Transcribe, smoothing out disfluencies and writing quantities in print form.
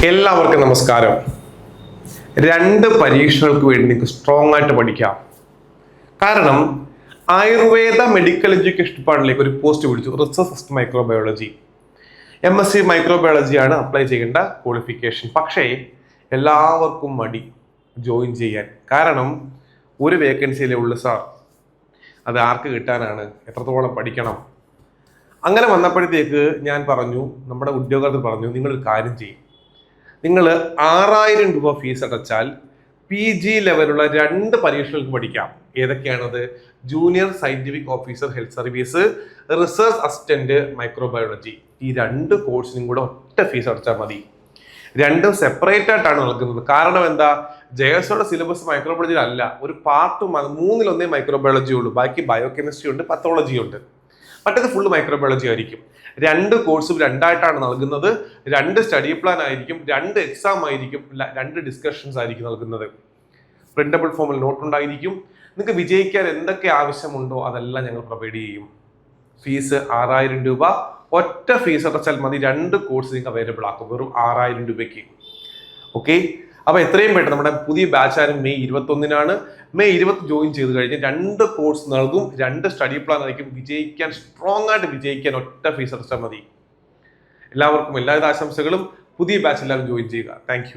എല്ലാവർക്കും നമസ്കാരം. രണ്ട് പരീക്ഷകൾക്ക് വേണ്ടി നിങ്ങൾക്ക് സ്ട്രോങ് ആയിട്ട് പഠിക്കാം. കാരണം ആയുർവേദ മെഡിക്കൽ എഡ്യൂക്കേഷൻ ഡിപ്പാർട്ട്മെന്റിലേക്ക് ഒരു പോസ്റ്റ് വിളിച്ചു, റിസർച്ച് അസിസ്റ്റന്റ് മൈക്രോബയോളജി. MSc മൈക്രോബയോളജിയാണ് അപ്ലൈ ചെയ്യേണ്ട ക്വാളിഫിക്കേഷൻ. പക്ഷേ എല്ലാവർക്കും മടി ജോയിൻ ചെയ്യാൻ. കാരണം ഒരു വേക്കൻസിയിലേ ഉള്ളൂ സാർ, അത് ആർക്ക് കിട്ടാനാണ്, എത്രത്തോളം പഠിക്കണം. അങ്ങനെ വന്നപ്പോഴത്തേക്ക് ഞാൻ പറഞ്ഞു, നമ്മുടെ ഉദ്യോഗസ്ഥർ പറഞ്ഞു, നിങ്ങളൊരു കാര്യം ചെയ്യും, നിങ്ങൾ 6000 രൂപ ഫീസ് അടച്ചാൽ PG ലെവലുള്ള രണ്ട് പരീക്ഷകൾക്ക് പഠിക്കാം. ഏതൊക്കെയാണത്? Junior scientific officer health service, research assistant microbiology. ഈ രണ്ട് കോഴ്സിനും കൂടെ ഒറ്റ ഫീസ് അടച്ചാൽ മതി. രണ്ടും സെപ്പറേറ്റ് ആയിട്ടാണ് നൽകുന്നത്. കാരണം എന്താ? JSOയുടെ സിലബസ് മൈക്രോബയോളജി അല്ല, ഒരു പാർട്ട് 3-1 മൈക്രോബയോളജി ഉള്ളൂ. ബാക്കി ബയോകെമിസ്ട്രി ഉണ്ട്, പത്തോളജി ഉണ്ട്. മറ്റേത് ഫുള്ള് മൈക്രോബയോളജി ആയിരിക്കും. രണ്ട് കോഴ്സും രണ്ടായിട്ടാണ് നൽകുന്നത്. രണ്ട് സ്റ്റഡി പ്ലാൻ ആയിരിക്കും, രണ്ട് എക്സാം ആയിരിക്കും, രണ്ട് ഡിസ്കഷൻസ് ആയിരിക്കും നൽകുന്നത്. പ്രിന്റബിൾ ഫോമിൽ നോട്ട് ഉണ്ടായിരിക്കും. നിങ്ങൾക്ക് വിജയിക്കാൻ എന്തൊക്കെ ആവശ്യമുണ്ടോ അതെല്ലാം ഞങ്ങൾ പ്രൊവൈഡ് ചെയ്യും. ഫീസ് 6000 രൂപ. ഒറ്റ ഫീസ് അടച്ചാൽ മതി. രണ്ട് കോഴ്സ് നിങ്ങൾക്ക് അവൈലബിൾ ആക്കും വെറും 6000 രൂപയ്ക്ക്. ഓക്കെ, അപ്പൊ എത്രയും പെട്ടെന്ന് നമ്മുടെ പുതിയ ബാച്ച് ആരും മെയ് 21-നാണ്. മെയ് 20 ജോയിൻ ചെയ്ത് കഴിഞ്ഞ് രണ്ട് കോഴ്സ് നൽകും, രണ്ട് സ്റ്റഡി പ്ലാൻ ആയിരിക്കും. വിജയിക്കാൻ, സ്ട്രോങ് ആയിട്ട് വിജയിക്കാൻ ഒറ്റ ഫീസ് അടച്ചാൽ മതി. എല്ലാവർക്കും എല്ലാവിധ ആശംസകളും. പുതിയ ബാച്ച് എല്ലാവരും ജോയിൻ ചെയ്യുക. താങ്ക്